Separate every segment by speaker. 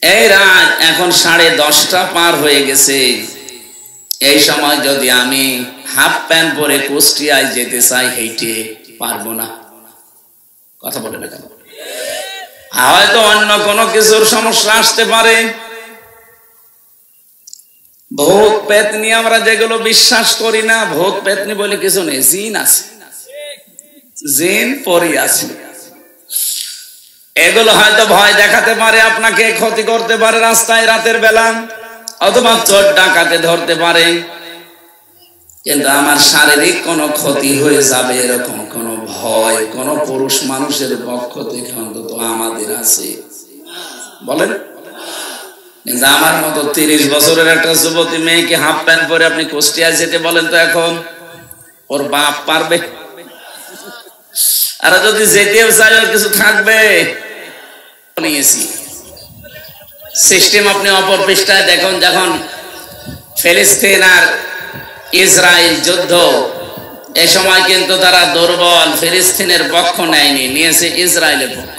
Speaker 1: এই রাত এখন 10:30 পার হয়ে গেছে। এই সময় যদি আমি হাফ প্যান্ট পরে কুষ্টিয়ায় যেতে চাই, হেঁটে পারবো না। কথা বলে না কেন? হয়তো অন্য কোনো কিছুর সমস্যা আসতে পারে। ভূত পেতনি আমরা যেগুলো বিশ্বাস করি না, ভূত পেতনি বলে কিছু নেই, জিন আছে, জিন পরি আছে। এগুলো হয়তো ভয় দেখাতে পারে, আপনাকে ক্ষতি করতে পারে রাস্তায় রাতের বেলা, অথবা চোর ডাকাতে ধরতে পারে। কিন্তু আমার শারীরিক কোনো ক্ষতি হয়ে যাবে এরকম কোনো ভয় কোনো পুরুষ মানুষের পক্ষ থেকে অন্তত আমাদের আছে? বলেন। কিন্তু আমার মতো 30 বছরের একটা যুবতী মেয়েকে হাফ প্যান্ট পরে আপনি কুষ্টিয়া যেতে বলেন তো এখন ওর বাপ পারবে? আর যদি যেতেও চাই ওর কিছু থাকবে? নিয়েছি সিস্টেম আপনি অপর পৃষ্ঠায় দেখুন। যখন ফিলিস্তিন আর ইসরায়েল যুদ্ধ, এ সময় কিন্তু তারা দুর্বল, ফিলিস্তিনের পক্ষ নেয়নি, নিয়েছে ইসরায়েলের পক্ষ।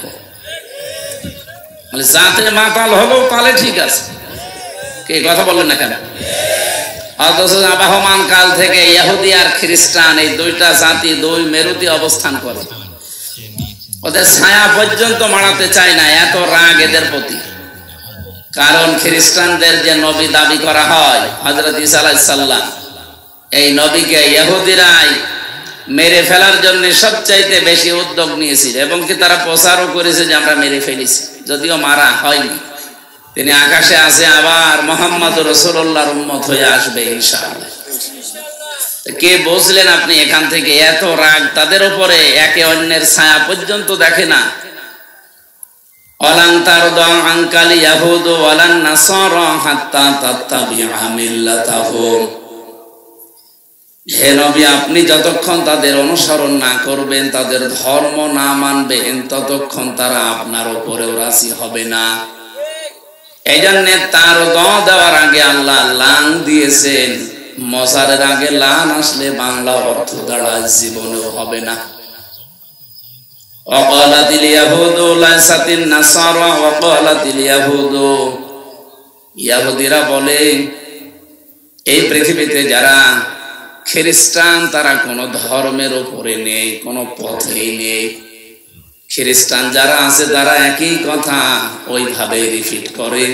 Speaker 1: যাতে মাতাল হলো তাহলে ঠিক আছে, কে কথা বললেন না কেন? অথচ আবহমান কাল থেকে ইহুদি আর খ্রিস্টান এই দুইটা জাতি দুই মেরুতে অবস্থান করে, ওদের ছায়া পর্যন্ত মারাতে চায় না, এত রাগ এদের প্রতি। কারণ খ্রিস্টানদের যে নবী দাবি করা হয় হযরত ঈসা আলাইহিস সালাম, এই নবীকে ইহুদিরাই মেরে ফেলার জন্য সবচাইতে বেশি উদ্যোগ নিয়েছিল, এবং কি তারা প্রচারও করেছে যে আমরা মেরে ফেলেছি, যদিও মারা হয়নি। তিনি আকাশে আছে, আবার মুহাম্মদ রাসূলুল্লাহর উম্মত হয়ে আসবে ইনশাআল্লাহ। কে বুঝলেন আপনি এখান থেকে? এত রাগ তাদের উপরে, একে অন্যের ছায়া পর্যন্ত দেখে না। ওয়ালান তারদা আনকাল ইয়াহুদ ওয়ালান নাসারা হাত্তা তাত্তাবিআ মিল্লাতাহুম। হে নবী, আপনি যতক্ষণ তাদের অনুসরণ না করবেন, তাদের ধর্ম না মানবেন, ততক্ষণ তারা আপনার উপরেও রাজি হবে না। এই জন্য তার দেওয়ার আগে আল্লাহ লান দিয়েছেন। মজারের আগে লান আসলে বাংলা অর্থ দাঁড়ায় জীবনেও হবে না। ওয়াকালাতিল ইয়াহুদু লাইসাতিন নাসারা ওয়াকালাতিল ইয়াহুদু, ইহুদিরা বলে এই পৃথিবীতে যারা খ্রিস্টান তারা কোনো ধর্মের উপরে নেই, কোনো পথেই নেই। খ্রিস্টান যারা আছে তারা একই কথা ওইভাবে রিপিট করে।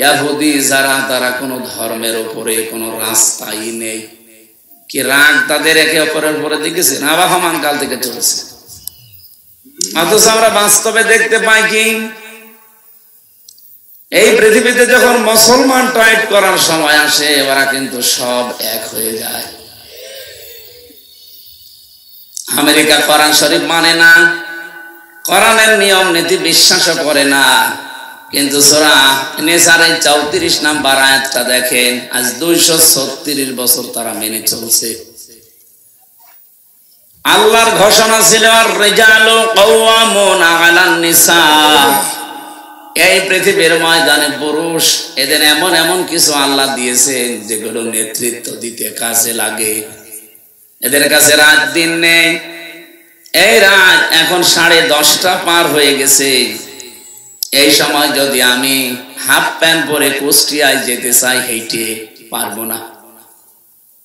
Speaker 1: ইহুদি যারা তারা কোনো ধর্মের উপরে কোনো রাস্তাই নেই। কি রাগ তাদের একে অপরের উপরে দেখেছেন? আবহমান কাল থেকে চলছে। অথচ আমরা বাস্তবে দেখতে পাই কি, এই পৃথিবীতে যখন মুসলমান টাইট করার সময় আসে, ওরা কিন্তু সব এক হয়ে যায়। আমেরিকা কোরআন শরীফ মানে না, কোরআনের নিয়ম নীতি বিশ্বাসও করে না, কিন্তু সূরা নিসার 34 নম্বর আয়াতটা দেখেন, আজ 236 বছর তারা মেনে চলছে। আল্লাহর ঘোষণা ছিল আর রিজালু কাওয়ামুনা আলান নিসা, এই পৃথিবীর ময়দানে পুরুষ এদের এমন এমন কিছু আল্লাহ দিয়েছেন যেগুলো নেতৃত্ব দিতে কাজে লাগে। এদের কাছে রাত দিন নেই। এই রাত এখন 10:30 পার হয়ে গেছে। এই সময় যদি আমি হাফ প্যান্ট পরে কুষ্টিয়ায় যেতে চাই, হেঁটে পারবো না।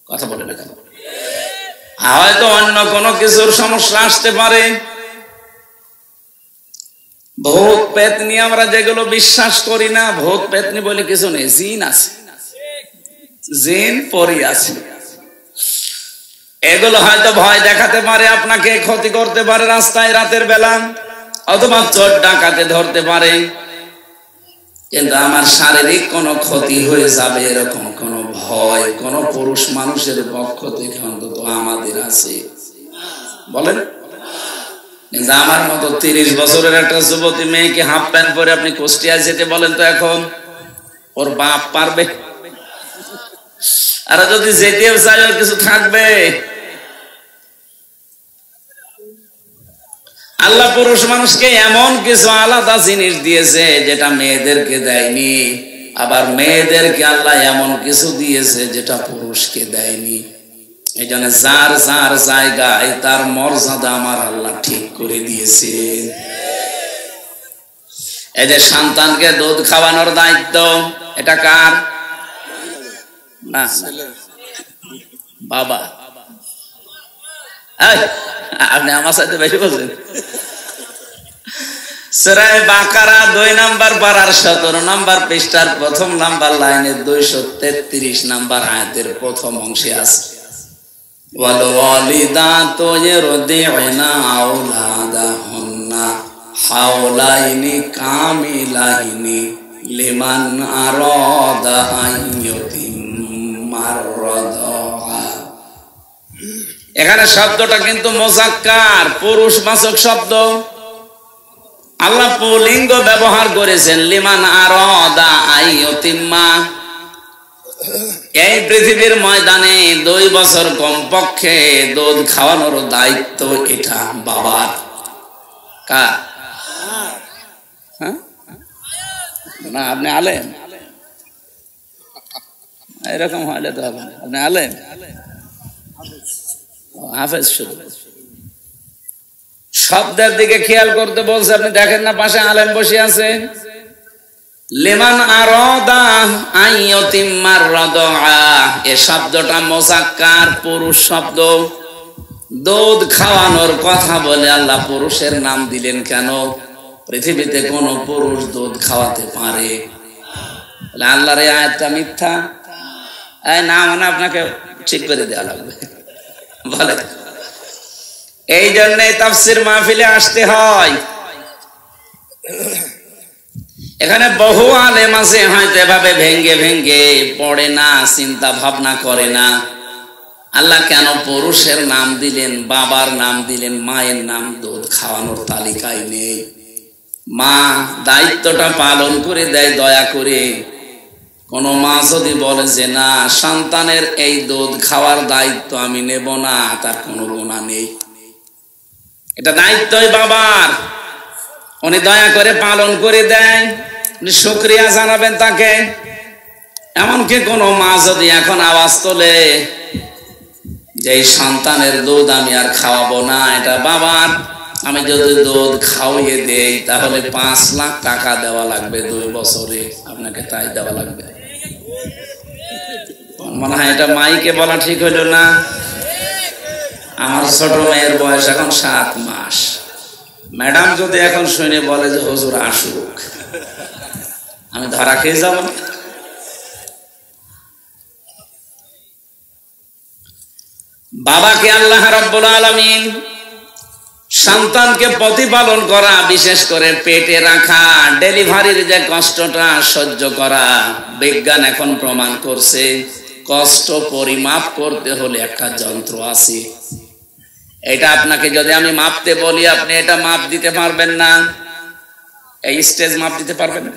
Speaker 1: কথা বলে না কেন? হয়তো অন্য কোনো কিছুর সমস্যা আসতে পারে। ভূত পেতনি আমরা যেগুলো বিশ্বাস করি না, ভূত পেতনি বলে কিছু নেই, জিন আছে, জিন পরি আছে। এগুলো হয়তো ভয় দেখাতে পারে, আপনাকে ক্ষতি করতে পারে রাস্তায় রাতের বেলা, অথবা চোর ডাকাতে ধরতে পারে। কিন্তু আমার শারীরিক কোনো ক্ষতি হয়ে যাবে এরকম কোনো ভয় কোনো পুরুষ মানুষের পক্ষ থেকে অন্তত আমাদের আছে? বলেন। কিন্তু আমার মতো 30 বছরের একটা যুবতী মেয়েকে হাফ প্যান্ট পরে আপনি কুষ্টিয়া যেতে বলেন তো এখন ওর বাপ পারবে? আর যদি যেতেও চাই ওর কিছু থাকবে? আল্লাহ পুরুষ মানুষকে এমন কিছু আলাদা জিনিস দিয়েছে যেটা মেয়েদেরকে দেয়নি, আবার মেয়েদেরকে আল্লাহ এমন কিছু দিয়েছে যেটা পুরুষকে দেয়নি। এই জন্য যার যার জায়গায় তার মর্যাদা আমার আল্লাহ ঠিক করে দিয়েছে। এই যে সন্তানকে দুধ খাওয়ানোর দায়িত্ব, এটা কার? না, বাবা। আপনি আমার সাথে বেশি বলছেন। সূরা বাকারা 2 নম্বর পারার 17 নম্বর পৃষ্ঠার প্রথম নম্বর লাইনে 233 নম্বর আয়াতের প্রথম অংশে আছে, ওয়াল ওয়ালিদাতু ইরদি'না আওলাদাহুন্না হাওলাইনি কামিলাইনি লিমান আরাদা আন ইউতিম্মার রাদা। এখানে শব্দটা কিন্তু মুযাক্কার, পুরুষবাচক শব্দ। আল্লাহ পুলিঙ্গ ব্যবহার করেছেন, লিমান আরাদা আন ইউতিম্মা। এই পৃথিবীর ময়দানে 2 বছর কমপক্ষে দুধ খাওয়ানোর দায়িত্ব এটা বাবার। কার? না, আপনি আলেম, এরকম হলে তো হবে না। আপনি আলেম, হাফেজ। শুধু শব্দের দিকে খেয়াল করতে বলছে। আপনি দেখেন না পাশে আলেম বসে আছে। লিমান আরাদা আন ইউতিম্মার রাদা, এ শব্দটা মুযাক্কার, পুরুষ শব্দ। দুধ খাওয়ানোর কথা বলে আল্লাহ পুরুষের নাম দিলেন কেন? পৃথিবীতে কোন পুরুষ দুধ খাওয়াতে পারে? আল্লাহর এই আয়াতটা মিথ্যা? না, মানে আপনাকে ঠিক করে দেওয়া লাগবে বলে। এই জন্য তাফসীর মাহফিলে আসতে হয়। এখানে বহু আলেম আছে, হয়তো এভাবে ভেঙ্গে ভেঙ্গে পড়ে না, চিন্তা ভাবনা করে না আল্লাহ কেন পুরুষের নাম দিলেন, বাবার নাম দিলেন, মায়ের নাম দুধ খাওয়ানোর তালিকায় নেই। মা দায়িত্বটা পালন করে দেয় দয়া করে। কোন মা যদি বলে যে না, সন্তানের এই দুধ খাওয়ার দায়িত্ব আমি নেব না, তার কোনো গুনাহ নেই। এটা দায়িত্বই বাবার, উনি দয়া করে পালন করে দেয়, উনি শুকরিয়া জানাবেন তাকে। এমনকি কোন মা যদি এখন আওয়াজ তোলে যে এই সন্তানের দুধ আমি আর খাওয়াবো না, এটা বাবার, আমি যদি দুধ খাওয়িয়ে দেই তাহলে 5 লাখ টাকা দেওয়া লাগবে 2 বছরে, আপনাকে তাই দেওয়া লাগবে। মনে হয় এটা মাইকে বলা ঠিক হইল না? আমার ছোট মেয়ের বয়স এখন 7 মাস। ম্যাডাম যদি এখন শুনে বলে যে হুজুর আসুক, আমি ধরা খেয়ে যাব না? বাবাকে আল্লাহ রাব্বুল আলামিন সন্তানকে প্রতিপালন করা, বিশেষ করে পেটে রাখা, ডেলিভারির যে কষ্টটা সহ্য করা, বিজ্ঞান এখন প্রমাণ করছে কষ্ট পরিমাপ করতে হলে একটা যন্ত্র আছে। এটা আপনাকে যদি আমি মাপতে বলি, আপনি এটা মাপ দিতে পারবেন না। এই স্টেজ মাপ দিতে পারবেন না।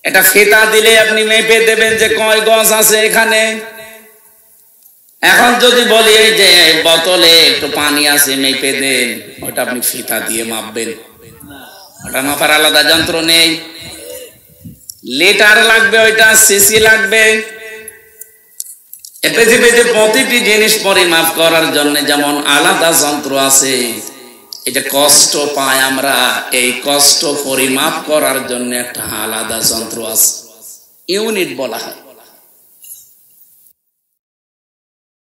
Speaker 1: এটা ফিতা দিলে আপনি মেপে দেবেন যে কয় গজ আছে এখানে। এখন যদি বলি এই যে বোতলে একটু পানি আছে, মেপে দেন, ওটা আপনি ফিতা দিয়ে মাপবেন। ওটা মাপার আলাদা যন্ত্র নেই। লিটার লাগবে, ওইটা সিসি লাগবে। পৃথিবীতে প্রতিটি জিনিস পরিমাপ করার জন্য যেমন আলাদা যন্ত্র আছে, এটা কষ্ট পাই আমরা, এই কষ্ট পরিমাপ করার জন্য একটা আলাদা যন্ত্র আছে, ইউনিট বলা হয়।